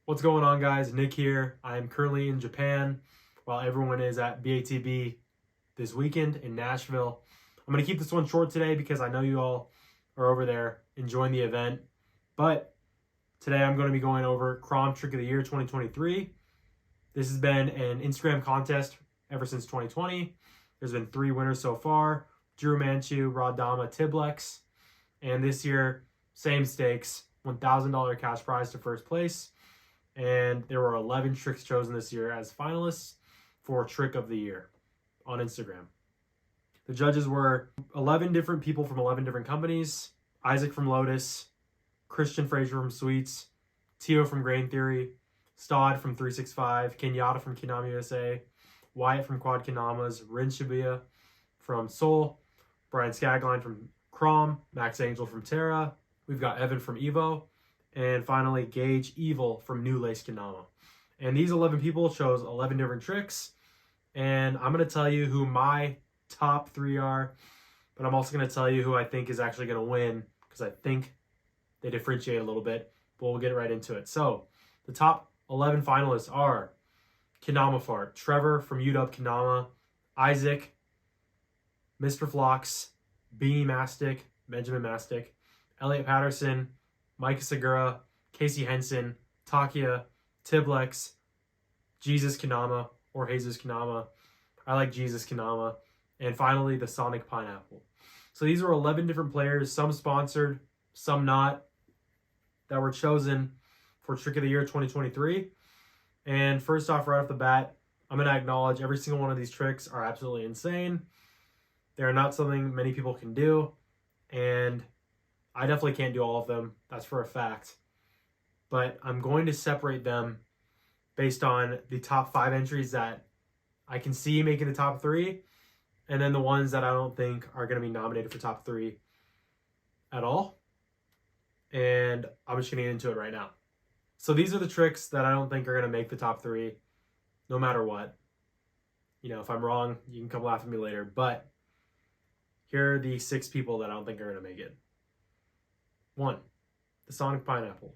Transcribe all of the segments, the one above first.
What's going on, guys? Nick here. I'm currently in Japan while everyone is at BATB this weekend in Nashville. I'm going to keep this one short today because I know you all are over there enjoying the event. But today I'm going to be going over KROM Trick of the Year 2023. This has been an Instagram contest ever since 2020. There's been 3 winners so far: Drew Manchu, Dama, Tiblex. And this year, same stakes, $1,000 cash prize to first place. And there were 11 tricks chosen this year as finalists for Trick of the Year on Instagram. The judges were 11 different people from 11 different companies: Isaac from Lotus, Christian Fraser from Sweets, Tio from Grain Theory, Stod from 365, Kenyatta from Kinami USA, Wyatt from Quad Kinamas, Rin Shibuya from Seoul, Brian Skagline from KROM, Max Angel from Terra, we've got Evan from Evo, and finally Gage Evil from New Lace Kendama. And these 11 people chose 11 different tricks, and I'm going to tell you who my top 3 are, but I'm also going to tell you who I think is actually going to win because I think they differentiate a little bit, but we'll get right into it. So the top 11 finalists are Kendama Fart, Trevor from UW Kendama, Isaac, Mr. Flox, Beanie Mastek, Benjamin Mastek, Elliot Patterson, Micah Segura, Casey Henson, Takuya, Tiblex, Jesuskendama or Jesuskendama. I like Jesuskendama. And finally, TheSonicPineapple. So these were 11 different players, some sponsored, some not, that were chosen for Trick of the Year 2023. And first off, right off the bat, I'm going to acknowledge every single one of these tricks are absolutely insane. They are not something many people can do. And I definitely can't do all of them. That's for a fact. But I'm going to separate them based on the top 5 entries that I can see making the top 3, and then the ones that I don't think are going to be nominated for top 3 at all. And I'm just going to get into it right now. So these are the tricks that I don't think are going to make the top 3, no matter what. You know, if I'm wrong, you can come laugh at me later. But here are the 6 people that I don't think are going to make it. 1, TheSonicPineapple.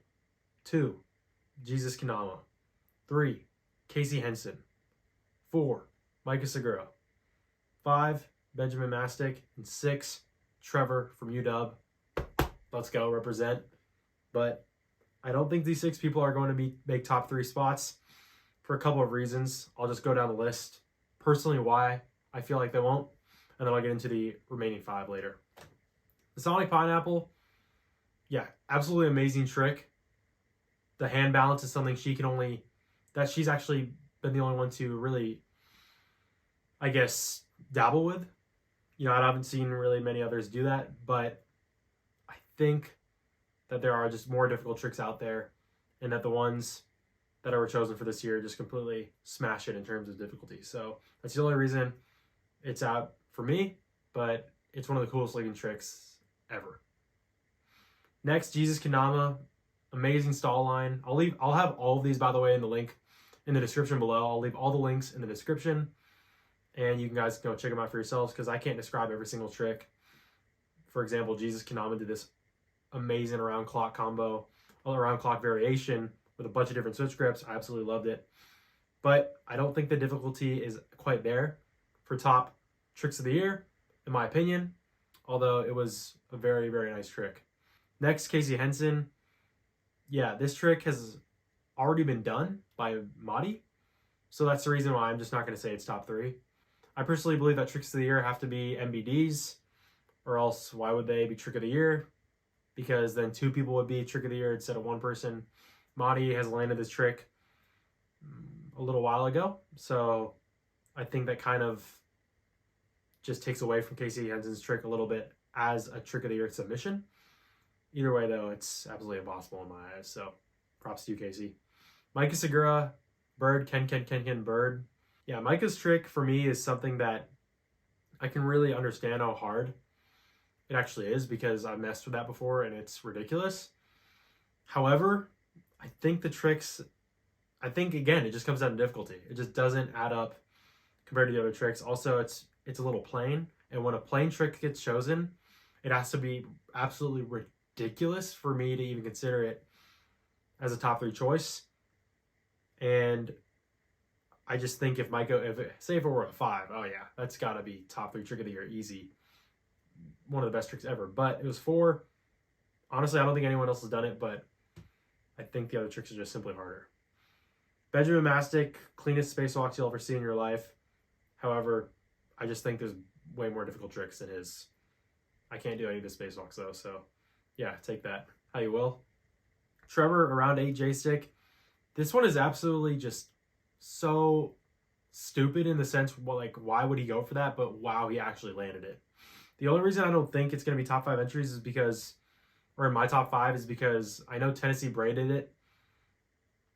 2, Jesuskendama. 3, Casey Henson. 4, Micah Segura. 5, Benjamin Mastek. And 6, Trevor from UW. Let's go, represent. But I don't think these 6 people are going to make top 3 spots for a couple of reasons. I'll just go down the list. Personally, why I feel like they won't. And then I'll get into the remaining 5 later. TheSonicPineapple. Yeah, absolutely amazing trick. The hand balance is something that she's actually been the only one to really, I guess, dabble with. You know, I haven't seen really many others do that, but I think that there are just more difficult tricks out there, and that the ones that were chosen for this year just completely smash it in terms of difficulty. So that's the only reason it's out for me, but it's one of the coolest looking tricks ever. Next, Jesuskendama, amazing stall line. I'll have all of these, by the way, in the description below. I'll leave all the links in the description, and you guys go check them out for yourselves because I can't describe every single trick. For example, Jesuskendama did this amazing around clock combo, around clock variation with a bunch of different switch grips. I absolutely loved it, but I don't think the difficulty is quite there for top tricks of the year, in my opinion, although it was a very, very nice trick. Next, Casey Henson. Yeah, this trick has already been done by Madi, so that's the reason why I'm just not going to say it's top 3. I personally believe that tricks of the year have to be MBDs, or else why would they be trick of the year? Because then 2 people would be trick of the year instead of 1 person. Madi has landed this trick a little while ago, so I think that kind of just takes away from Casey Henson's trick a little bit as a trick of the year submission. Either way, though, it's absolutely impossible in my eyes, so props to you, Casey. Micah Segura, Bird, Ken, Bird. Yeah, Micah's trick for me is something that I can really understand how hard it actually is because I've messed with that before and it's ridiculous. However, I think again, it just comes down to difficulty. It just doesn't add up compared to the other tricks. Also, it's a little plain, and when a plain trick gets chosen, it has to be absolutely ridiculous for me to even consider it as a top 3 choice. And I just think if if it were a 5, oh yeah, that's got to be top 3 trick of the year, easy. One of the best tricks ever. But it was 4. Honestly, I don't think anyone else has done it, but I think the other tricks are just simply harder. Benjamin Mastek, cleanest spacewalks you'll ever see in your life. However, I just think there's way more difficult tricks than his. I can't do any of the spacewalks though, so yeah, take that how you will. Trevor, around 8 J-stick. This one is absolutely just so stupid in the sense, well, like, why would he go for that? But wow, he actually landed it. The only reason I don't think it's going to be top 5 entries is because, or in my top 5, is because I know Tennessee Bray did it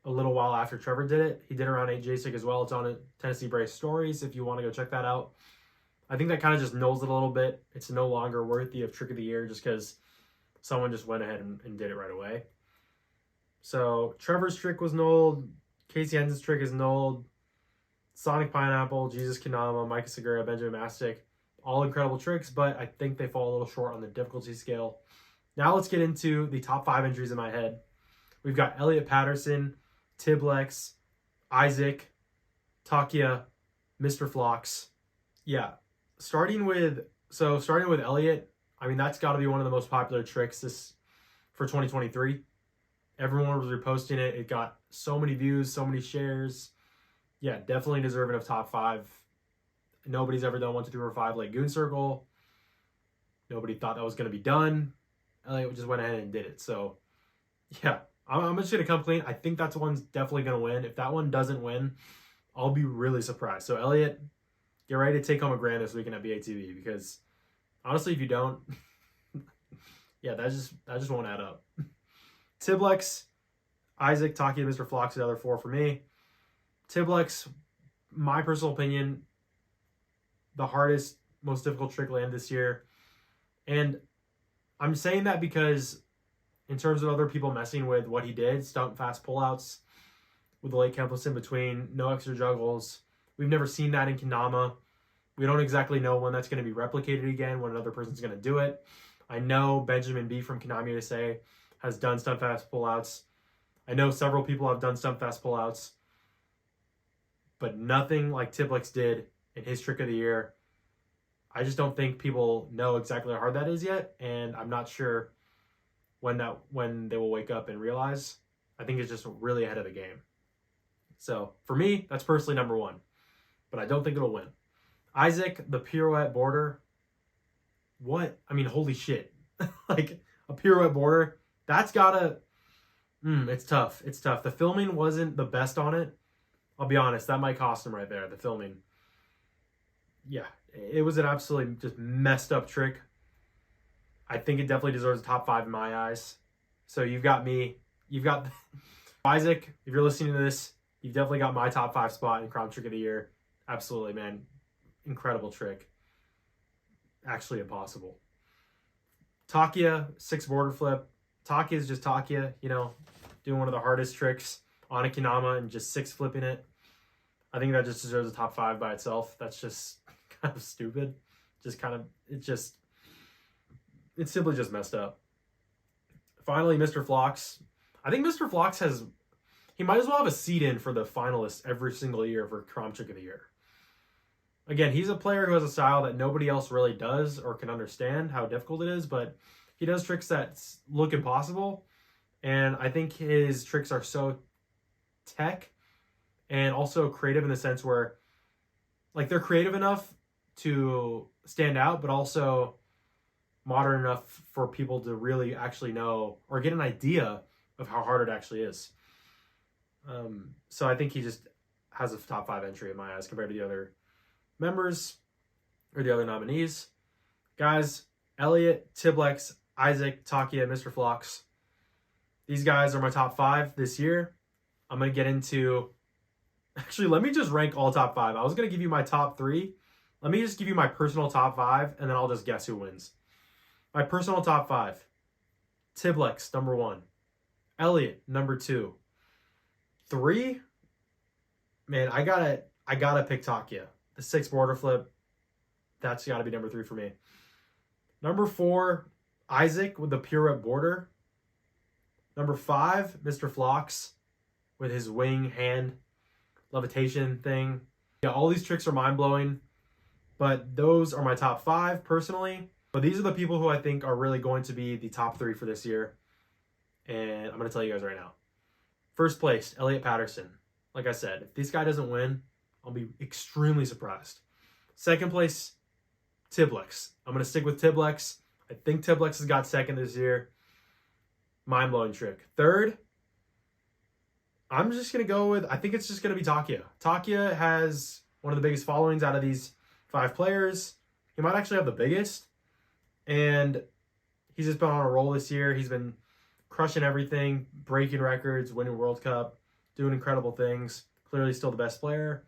a little while after Trevor did it. He did around 8 J-stick as well. It's on Tennessee Bray stories if you want to go check that out. I think that kind of just nulls it a little bit. It's no longer worthy of trick of the year just because someone just went ahead and did it right away. So Trevor's trick was nulled. Casey Henson's trick is nulled. TheSonicPineapple, Jesuskendama, Micah Segura, Benjamin Mastek, all incredible tricks, but I think they fall a little short on the difficulty scale. Now let's get into the top 5 entries in my head. We've got Elliot Patterson, Tiblex, Isaac, Takuya, Mr. Flox. Yeah, starting with Elliot, I mean, that's got to be one of the most popular tricks for 2023. Everyone was reposting it. It got so many views, so many shares. Yeah, definitely deserving of top 5. Nobody's ever done 1, 2, 3, 4, 5 like gooncircle. Nobody thought that was going to be done. Elliot just went ahead and did it. So, yeah, I'm just going to come clean. I think that's one's definitely going to win. If that one doesn't win, I'll be really surprised. So, Elliot, get ready to take home $1,000 this weekend at BATB because, honestly, if you don't, yeah, that just won't add up. Tiblex, Isaac, Takuya, Mr. Flox, the other 4 for me. Tiblex, my personal opinion, the hardest, most difficult trick land this year. And I'm saying that because in terms of other people messing with what he did, stunt fast pullouts with the late kenflips in between, no extra juggles. We've never seen that in kendama. We don't exactly know when that's going to be replicated again, when another person's going to do it. I know Benjamin B from Kendama USA has done stunt fast pullouts. I know several people have done stunt fast pullouts, but nothing like Tiblex did in his trick of the year. I just don't think people know exactly how hard that is yet, and I'm not sure when they will wake up and realize. I think it's just really ahead of the game. So for me, that's personally number 1, but I don't think it'll win. Isaac, the pirouette border. What? I mean, holy shit! Like a pirouette border. That's gotta. It's tough. It's tough. The filming wasn't the best on it. I'll be honest. That might cost him right there. The filming. Yeah, it was an absolutely just messed up trick. I think it definitely deserves a top 5 in my eyes. So you've got me. You've got Isaac. If you're listening to this, you've definitely got my top 5 spot in KROM Trick of the Year. Absolutely, man. Incredible trick. Actually impossible. Takuya, 6 border flip. Takuya is just Takuya, doing one of the hardest tricks on a kendama and just 6 flipping it. I think that just deserves a top 5 by itself. That's just kind of stupid. It's simply just messed up. Finally, Mr. Flox. I think Mr. Flox he might as well have a seat in for the finalists every single year for KROM Trick of the Year. Again, he's a player who has a style that nobody else really does or can understand how difficult it is, but he does tricks that look impossible, and I think his tricks are so tech and also creative in the sense where, like, they're creative enough to stand out, but also modern enough for people to really actually know or get an idea of how hard it actually is. So I think he just has a top 5 entry in my eyes compared to the other members or the other nominees. Guys, Elliot, Tiblex, Isaac, Takuya, Mr. Flox. These guys are my top 5 this year. I'm going to get into... Actually, let me just rank all top 5. I was going to give you my top 3. Let me just give you my personal top 5, and then I'll just guess who wins. My personal top 5. Tiblex, number 1. Elliot, number 2. 3? Man, I gotta pick Takuya. The 6 border flip. That's got to be number 3 for me. Number 4, Isaac with the pirouette border. Number 5, Mr. Flox with his wing hand levitation thing. Yeah, all these tricks are mind-blowing, but those are my top 5 personally. But these are the people who I think are really going to be the top 3 for this year. And I'm going to tell you guys right now. First place, Elliot Patterson. Like I said, if this guy doesn't win, I'll be extremely surprised. Second place, Tiblex. I'm going to stick with Tiblex. I think Tiblex has got second this year. Mind-blowing trick. Third, I'm just going to go with, I think it's just going to be Takuya. Takuya has one of the biggest followings out of these 5 players. He might actually have the biggest. And he's just been on a roll this year. He's been crushing everything, breaking records, winning World Cup, doing incredible things. Clearly still the best player.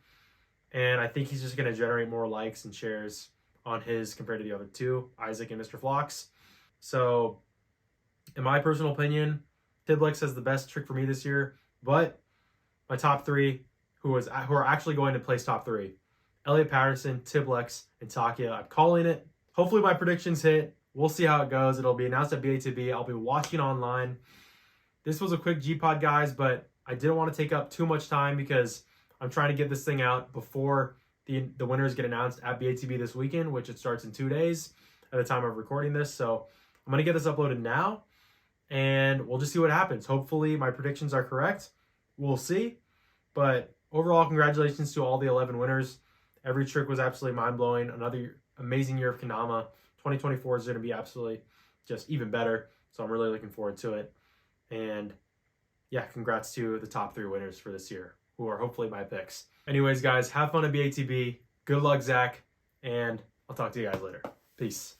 And I think he's just going to generate more likes and shares on his compared to the other 2, Isaac and Mr. Flox. So, in my personal opinion, Tiblex has the best trick for me this year. But my top 3, who are actually going to place top 3, Elliot Patterson, Tiblex, and Takuya. I'm calling it. Hopefully my predictions hit. We'll see how it goes. It'll be announced at BATB. I'll be watching online. This was a quick G-Pod, guys, but I didn't want to take up too much time because I'm trying to get this thing out before the winners get announced at BATB this weekend, which it starts in 2 days at the time of recording this. So I'm going to get this uploaded now, and we'll just see what happens. Hopefully my predictions are correct. We'll see. But overall, congratulations to all the 11 winners. Every trick was absolutely mind-blowing. Another amazing year of Kendama. 2024 is going to be absolutely just even better. So I'm really looking forward to it. And yeah, congrats to the top 3 winners for this year, who are hopefully my picks. Anyways, guys, have fun at BATB. Good luck, Zach. And I'll talk to you guys later. Peace.